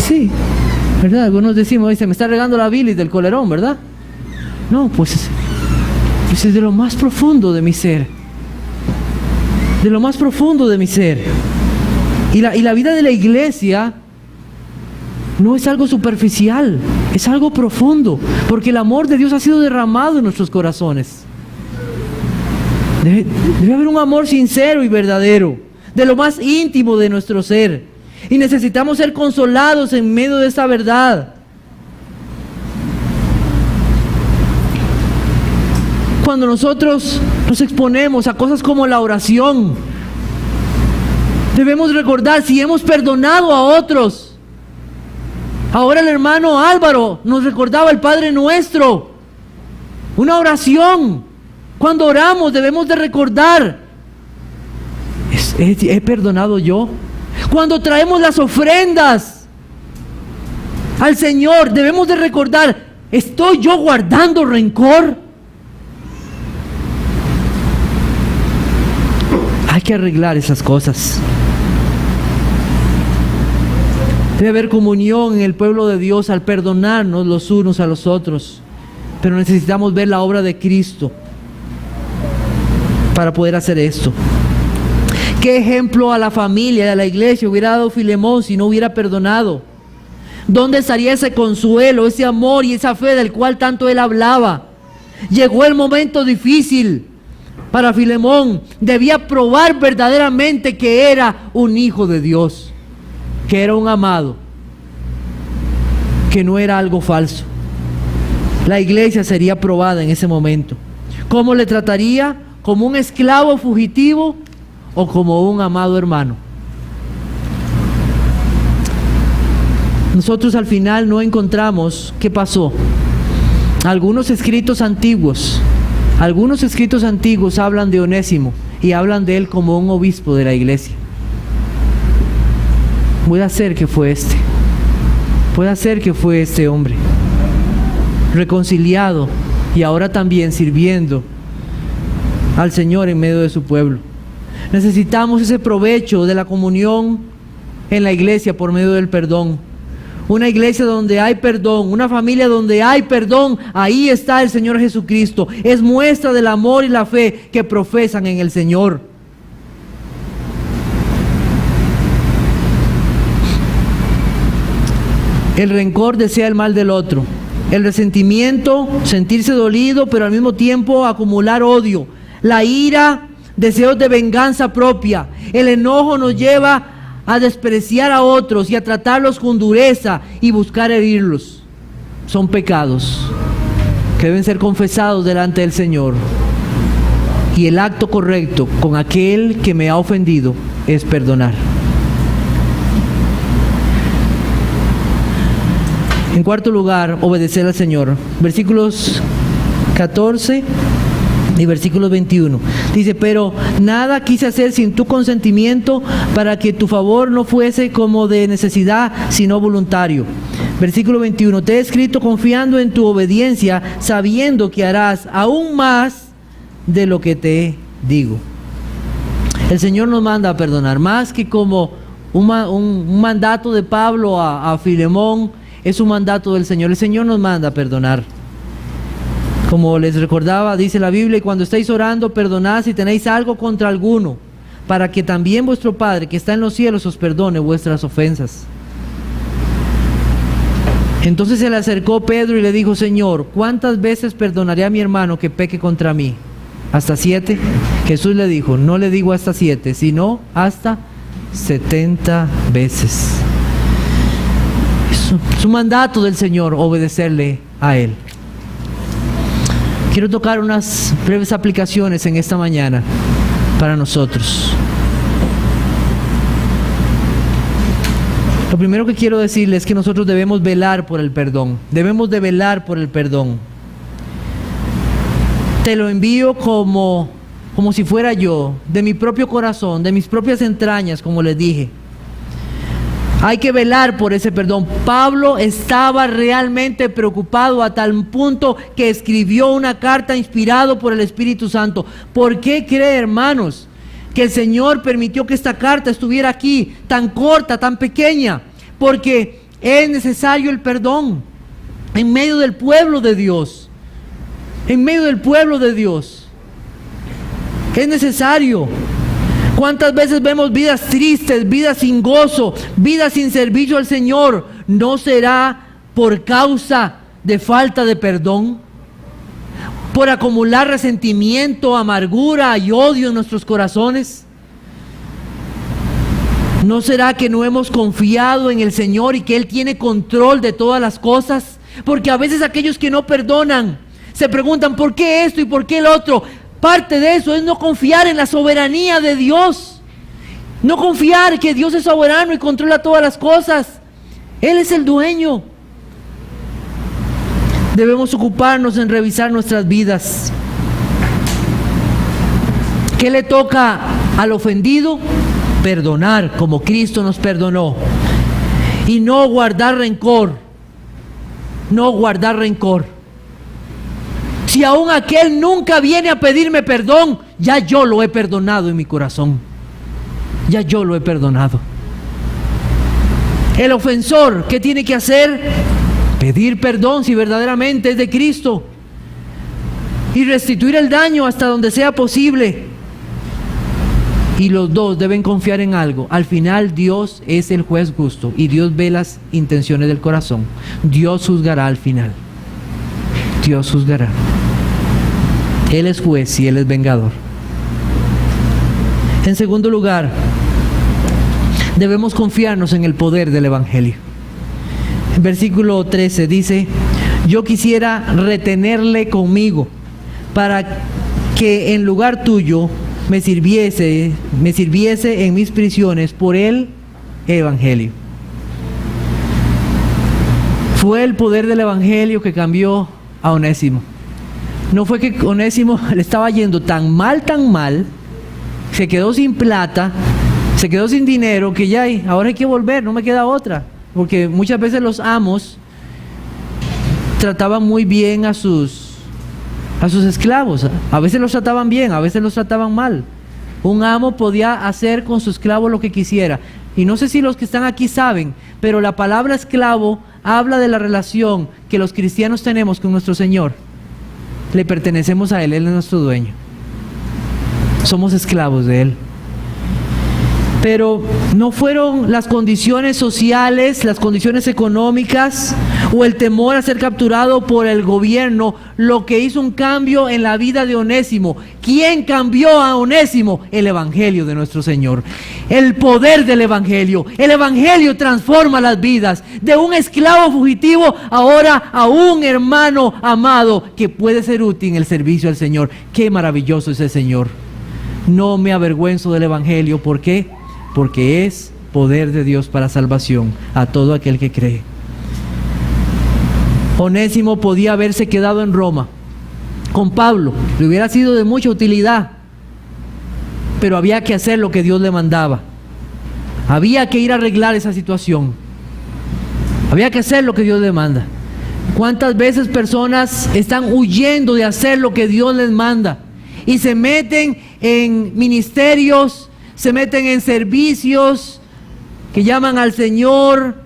Sí, ¿verdad? Algunos decimos, se me está regando la bilis del colerón, ¿verdad? No, pues es de lo más profundo de mi ser. De lo más profundo de mi ser. Y la vida de la iglesia no es algo superficial, es algo profundo, porque el amor de Dios ha sido derramado en nuestros corazones. Debe haber un amor sincero y verdadero, de lo más íntimo de nuestro ser. Y necesitamos ser consolados en medio de esta verdad. Cuando nosotros nos exponemos a cosas como la oración, debemos recordar si hemos perdonado a otros. Ahora el hermano Álvaro nos recordaba el Padre Nuestro, una oración. Cuando oramos debemos de recordar, ¿he perdonado yo? Cuando traemos las ofrendas al Señor debemos de recordar, ¿estoy yo guardando rencor? Hay que arreglar esas cosas. Debe haber comunión en el pueblo de Dios al perdonarnos los unos a los otros. Pero necesitamos ver la obra de Cristo para poder hacer esto. ¿Qué ejemplo a la familia, a la iglesia hubiera dado Filemón si no hubiera perdonado? ¿Dónde estaría ese consuelo, ese amor y esa fe del cual tanto él hablaba? Llegó el momento difícil para Filemón. Debía probar verdaderamente que era un hijo de Dios, que era un amado, que no era algo falso. La iglesia sería probada en ese momento. ¿Cómo le trataría? ¿Como un esclavo fugitivo o como un amado hermano. Nosotros al final no encontramos qué pasó. Algunos escritos antiguos hablan de Onésimo y hablan de él como un obispo de la iglesia. Puede ser que fue este hombre, reconciliado y ahora también sirviendo al Señor en medio de su pueblo. Necesitamos ese provecho de la comunión en la iglesia por medio del perdón. Una iglesia donde hay perdón, una familia donde hay perdón, ahí está el Señor Jesucristo. Es muestra del amor y la fe que profesan en el Señor. El rencor desea el mal del otro. El resentimiento, sentirse dolido, pero al mismo tiempo acumular odio. La ira, deseos de venganza propia. El enojo nos lleva a despreciar a otros y a tratarlos con dureza y buscar herirlos. Son pecados que deben ser confesados delante del Señor. Y el acto correcto con aquel que me ha ofendido es perdonar. En cuarto lugar, obedecer al Señor. Versículos 14 y versículo 21. Dice, pero nada quise hacer sin tu consentimiento, para que tu favor no fuese como de necesidad, sino voluntario. Versículo 21. Te he escrito confiando en tu obediencia, sabiendo que harás aún más de lo que te digo. El Señor nos manda a perdonar, más que como un mandato de Pablo a Filemón, es un mandato del Señor. El Señor nos manda a perdonar. Como les recordaba, dice la Biblia, y cuando estáis orando, perdonad si tenéis algo contra alguno, para que también vuestro Padre que está en los cielos os perdone vuestras ofensas. Entonces se le acercó Pedro y le dijo, Señor, ¿cuántas veces perdonaré a mi hermano que peque contra mí? ¿Hasta 7? Jesús le dijo, no le digo hasta 7, sino hasta 70 veces. Es un mandato del Señor obedecerle a Él. Quiero tocar unas breves aplicaciones en esta mañana para nosotros. Lo primero que quiero decirles es que nosotros debemos velar por el perdón. Debemos de velar por el perdón. Te lo envío como si fuera yo, de mi propio corazón, de mis propias entrañas, como les dije. Hay que velar por ese perdón. Pablo estaba realmente preocupado a tal punto que escribió una carta inspirado por el Espíritu Santo. ¿Por qué cree, hermanos, que el Señor permitió que esta carta estuviera aquí, tan corta, tan pequeña? Porque es necesario el perdón en medio del pueblo de Dios. En medio del pueblo de Dios. Es necesario. ¿Cuántas veces vemos vidas tristes, vidas sin gozo, vidas sin servicio al Señor? ¿No será por causa de falta de perdón? ¿Por acumular resentimiento, amargura y odio en nuestros corazones? ¿No será que no hemos confiado en el Señor y que Él tiene control de todas las cosas? Porque a veces aquellos que no perdonan se preguntan, ¿por qué esto y por qué el otro? Parte de eso es no confiar en la soberanía de Dios. No confiar que Dios es soberano y controla todas las cosas. Él es el dueño. Debemos ocuparnos en revisar nuestras vidas. ¿Qué le toca al ofendido? Perdonar como Cristo nos perdonó. Y no guardar rencor. No guardar rencor. Si aún aquel nunca viene a pedirme perdón, ya yo lo he perdonado en mi corazón. Ya yo lo he perdonado. El ofensor, ¿qué tiene que hacer? Pedir perdón si verdaderamente es de Cristo. Y restituir el daño hasta donde sea posible. Y los dos deben confiar en algo. Al final Dios es el juez justo y Dios ve las intenciones del corazón. Dios juzgará al final. Dios juzgará. Él es juez y Él es vengador. En segundo lugar, debemos confiarnos en el poder del Evangelio. En versículo 13 dice, yo quisiera retenerle conmigo para que en lugar tuyo me sirviese en mis prisiones por el Evangelio. Fue el poder del Evangelio que cambió a Onésimo. No fue que Onésimo le estaba yendo tan mal, se quedó sin plata, se quedó sin dinero, que ya ahora hay que volver, no me queda otra. Porque muchas veces los amos trataban muy bien a sus esclavos. A veces los trataban bien, a veces los trataban mal. Un amo podía hacer con su esclavo lo que quisiera. Y no sé si los que están aquí saben, pero la palabra esclavo habla de la relación que los cristianos tenemos con nuestro Señor. Le pertenecemos a Él, Él es nuestro dueño. Somos esclavos de Él. Pero no fueron las condiciones sociales, las condiciones económicas o el temor a ser capturado por el gobierno lo que hizo un cambio en la vida de Onésimo. ¿Quién cambió a Onésimo? El Evangelio de nuestro Señor. El poder del Evangelio. El Evangelio transforma las vidas. De un esclavo fugitivo ahora a un hermano amado que puede ser útil en el servicio al Señor. ¡Qué maravilloso es el Señor! No me avergüenzo del Evangelio. ¿Por qué? Porque es poder de Dios para salvación a todo aquel que cree. Onésimo podía haberse quedado en Roma con Pablo, le hubiera sido de mucha utilidad, pero había que hacer lo que Dios le mandaba. Había que ir a arreglar esa situación. Había que hacer lo que Dios le manda. ¿Cuántas veces personas están huyendo de hacer lo que Dios les manda y se meten en ministerios, se meten en servicios que llaman al Señor,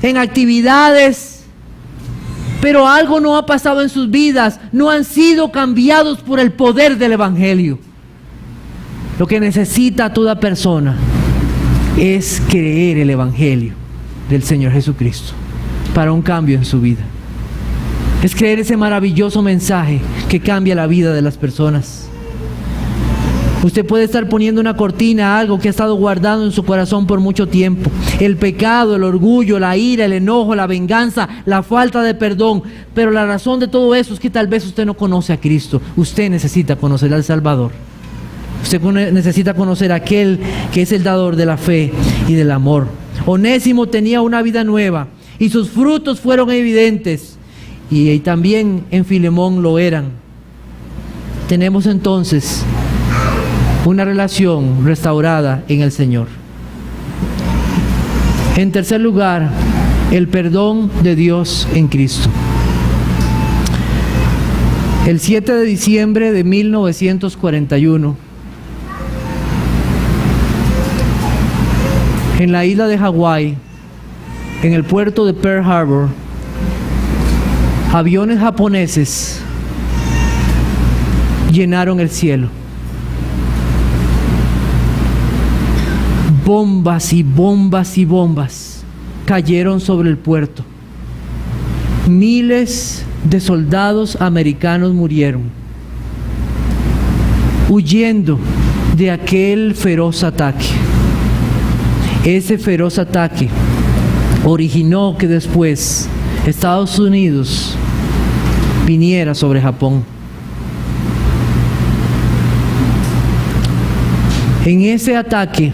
en actividades, pero algo no ha pasado en sus vidas, no han sido cambiados por el poder del Evangelio? Lo que necesita toda persona es creer el Evangelio del Señor Jesucristo para un cambio en su vida. Es creer ese maravilloso mensaje que cambia la vida de las personas. Usted puede estar poniendo una cortina a algo que ha estado guardado en su corazón por mucho tiempo. El pecado, el orgullo, la ira, el enojo, la venganza, la falta de perdón. Pero la razón de todo eso es que tal vez usted no conoce a Cristo. Usted necesita conocer al Salvador. Usted necesita conocer a aquel que es el dador de la fe y del amor. Onésimo tenía una vida nueva y sus frutos fueron evidentes. Y también en Filemón lo eran. Tenemos entonces una relación restaurada en el Señor. En tercer lugar, el perdón de Dios en Cristo. El 7 de diciembre de 1941, en la isla de Hawái, en el puerto de Pearl Harbor, aviones japoneses llenaron el cielo. Bombas y bombas y bombas cayeron sobre el puerto. Miles de soldados americanos murieron, huyendo de aquel feroz ataque. Ese feroz ataque originó que después Estados Unidos viniera sobre Japón. En ese ataque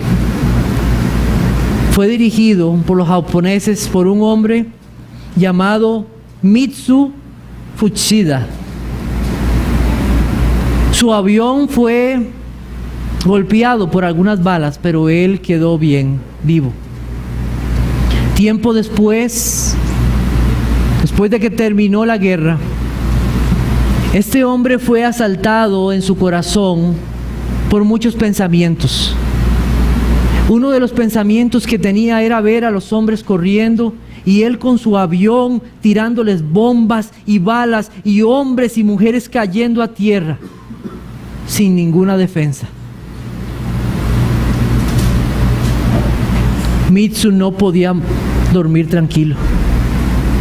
fue dirigido por los japoneses por un hombre llamado Mitsu Fuchida. Su avión fue golpeado por algunas balas, pero él quedó bien, vivo. Tiempo después de que terminó la guerra, este hombre fue asaltado en su corazón por muchos pensamientos. Uno de los pensamientos que tenía era ver a los hombres corriendo y él con su avión tirándoles bombas y balas y hombres y mujeres cayendo a tierra sin ninguna defensa. Mitsu no podía dormir tranquilo.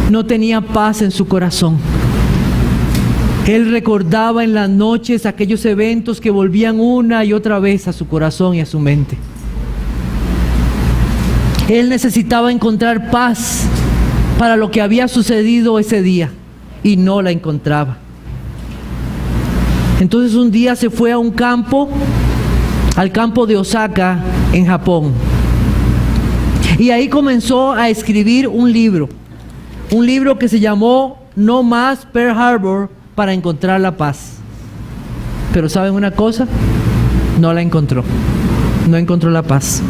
No tenía paz en su corazón. Él recordaba en las noches aquellos eventos que volvían una y otra vez a su corazón y a su mente. Él necesitaba encontrar paz para lo que había sucedido ese día y no la encontraba. Entonces un día se fue a un campo al campo de Osaka en Japón. Y ahí comenzó a escribir un libro que se llamó No Más Pearl Harbor, para encontrar la paz. Pero ¿saben una cosa? No la encontró. No encontró la paz.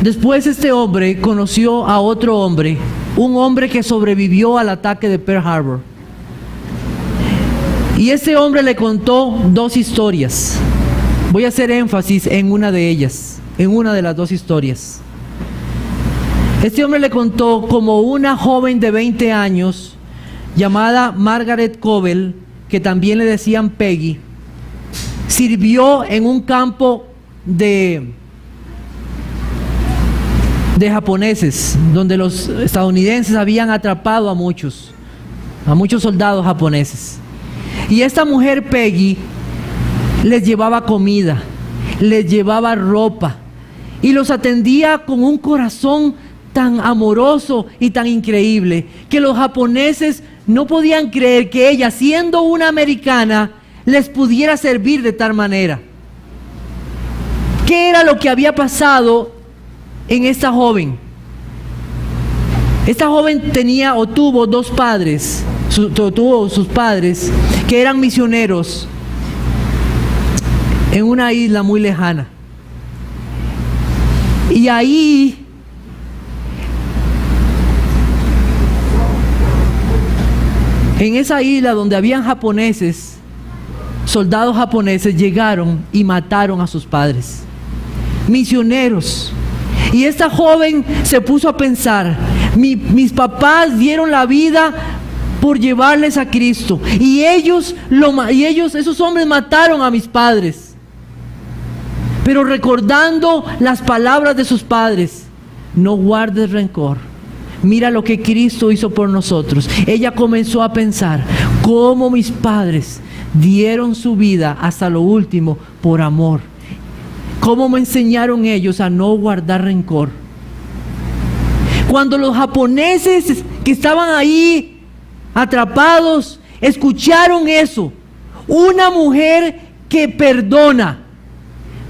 Después este hombre conoció a otro hombre, un hombre que sobrevivió al ataque de Pearl Harbor. Y este hombre le contó dos historias. Voy a hacer énfasis en una de ellas, en una de las dos historias. Este hombre le contó cómo una joven de 20 años llamada Margaret Covell, que también le decían Peggy, sirvió en un campo de japoneses, donde los estadounidenses habían atrapado a muchos soldados japoneses. Y esta mujer Peggy les llevaba comida, les llevaba ropa y los atendía con un corazón tan amoroso y tan increíble que los japoneses no podían creer que ella, siendo una americana, les pudiera servir de tal manera. ¿Qué era lo que había pasado en esta joven? Esta joven tenía o tuvo dos padres, tuvo sus padres que eran misioneros en una isla muy lejana. Y ahí en esa isla donde habían japoneses, soldados japoneses llegaron y mataron a sus padres, misioneros. Y esta joven se puso a pensar, mis papás dieron la vida por llevarles a Cristo, y esos hombres mataron a mis padres. Pero recordando las palabras de sus padres, no guardes rencor, mira lo que Cristo hizo por nosotros. Ella comenzó a pensar cómo mis padres dieron su vida hasta lo último por amor, cómo me enseñaron ellos a no guardar rencor. Cuando los japoneses que estaban ahí atrapados escucharon eso, una mujer que perdona.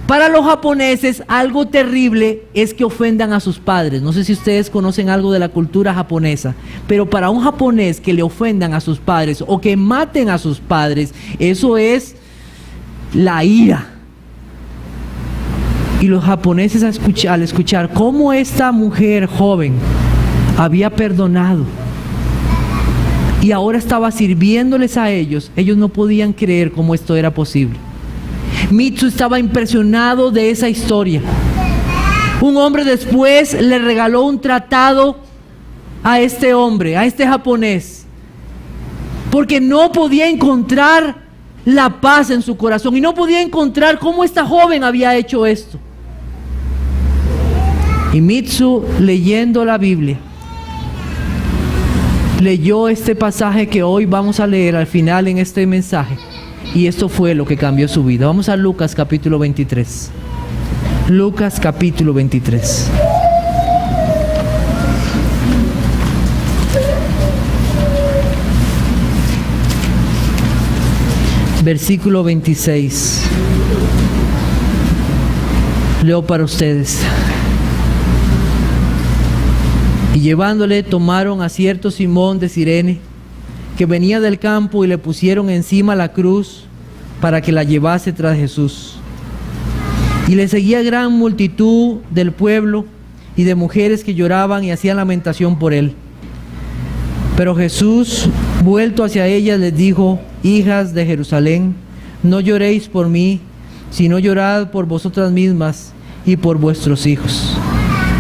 Para los japoneses algo terrible es que ofendan a sus padres. No sé si ustedes conocen algo de la cultura japonesa, pero para un japonés que le ofendan a sus padres o que maten a sus padres, eso es la ira. Y los japoneses al escuchar cómo esta mujer joven había perdonado y ahora estaba sirviéndoles a ellos, ellos no podían creer cómo esto era posible. Mitsu estaba impresionado de esa historia. Un hombre después le regaló un tratado a este hombre, a este japonés, porque no podía encontrar la paz en su corazón y no podía encontrar cómo esta joven había hecho esto. Y Mitsu, leyendo la Biblia, leyó este pasaje que hoy vamos a leer al final en este mensaje. Y esto fue lo que cambió su vida. Vamos a Lucas capítulo 23. Lucas capítulo 23. Versículo 26. Leo para ustedes. Y llevándole tomaron a cierto Simón de Cirene, que venía del campo, y le pusieron encima la cruz para que la llevase tras Jesús. Y le seguía gran multitud del pueblo y de mujeres que lloraban y hacían lamentación por él. Pero Jesús, vuelto hacia ellas, les dijo: hijas de Jerusalén, no lloréis por mí, sino llorad por vosotras mismas y por vuestros hijos.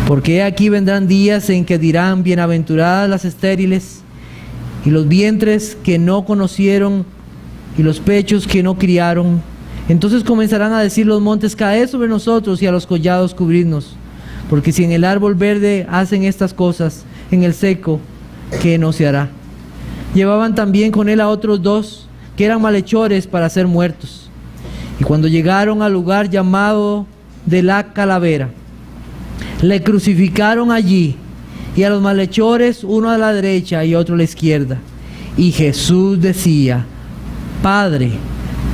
Porque aquí vendrán días en que dirán: bienaventuradas las estériles, y los vientres que no conocieron, y los pechos que no criaron. Entonces comenzarán a decir los montes: caed sobre nosotros, y a los collados cubridnos. Porque si en el árbol verde hacen estas cosas, en el seco, ¿qué no se hará? Llevaban también con él a otros dos, que eran malhechores para ser muertos. Y cuando llegaron al lugar llamado de la Calavera, le crucificaron allí, y a los malhechores, uno a la derecha y otro a la izquierda. Y Jesús decía: Padre,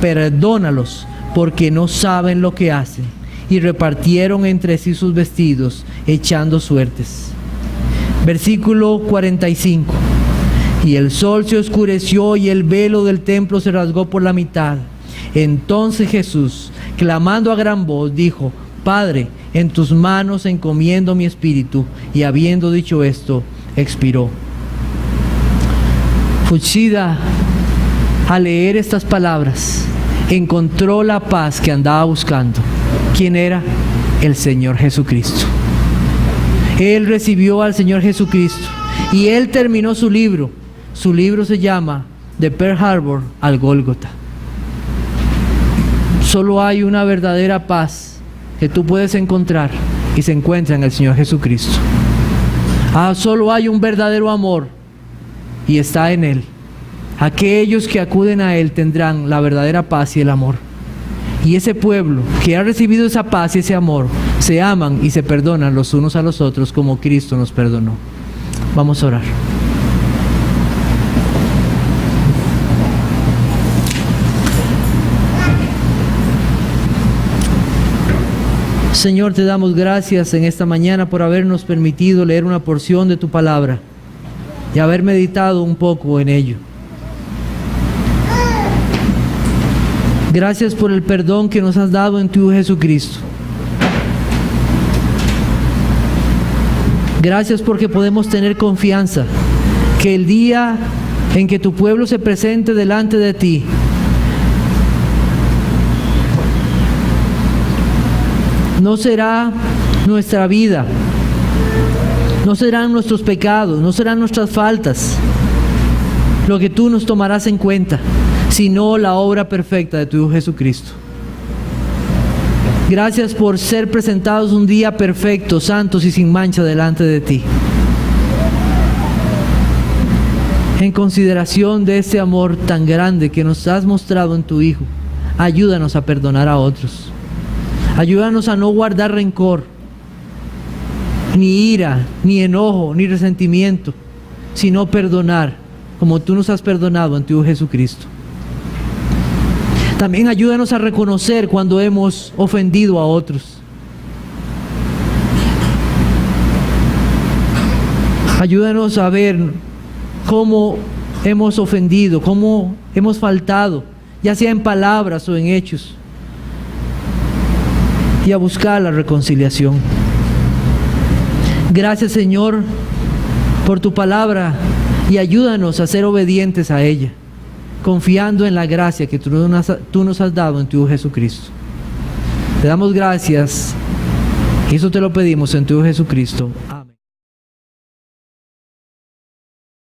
perdónalos, porque no saben lo que hacen. Y repartieron entre sí sus vestidos, echando suertes. Versículo 45. Y el sol se oscureció y el velo del templo se rasgó por la mitad. Entonces Jesús, clamando a gran voz, dijo: Padre, en tus manos encomiendo mi espíritu. Y habiendo dicho esto, expiró. Fuchida, al leer estas palabras, encontró la paz que andaba buscando. ¿Quién era? El Señor Jesucristo. Él recibió al Señor Jesucristo y él terminó su libro. Su libro se llama De Pearl Harbor al Gólgota. Solo hay una verdadera paz que tú puedes encontrar y se encuentra en el Señor Jesucristo. Solo hay un verdadero amor y está en Él. Aquellos que acuden a Él tendrán la verdadera paz y el amor. Y ese pueblo que ha recibido esa paz y ese amor, se aman y se perdonan los unos a los otros como Cristo nos perdonó. Vamos a orar. Señor, te damos gracias en esta mañana por habernos permitido leer una porción de tu palabra y haber meditado un poco en ello. Gracias por el perdón que nos has dado en tu Hijo Jesucristo. Gracias porque podemos tener confianza que el día en que tu pueblo se presente delante de ti, no será nuestra vida, no serán nuestros pecados, no serán nuestras faltas lo que tú nos tomarás en cuenta, sino la obra perfecta de tu Hijo Jesucristo. Gracias por ser presentados un día perfectos, santos y sin mancha delante de ti. En consideración de ese amor tan grande que nos has mostrado en tu Hijo, ayúdanos a perdonar a otros. Ayúdanos a no guardar rencor, ni ira, ni enojo, ni resentimiento, sino perdonar como tú nos has perdonado en tu Hijo Jesucristo. También ayúdanos a reconocer cuando hemos ofendido a otros. Ayúdanos a ver cómo hemos ofendido, cómo hemos faltado, ya sea en palabras o en hechos, y a buscar la reconciliación. Gracias, Señor, por tu palabra, y ayúdanos a ser obedientes a ella, confiando en la gracia que tú nos has dado en tu Hijo Jesucristo. Te damos gracias y eso te lo pedimos en tu Hijo Jesucristo.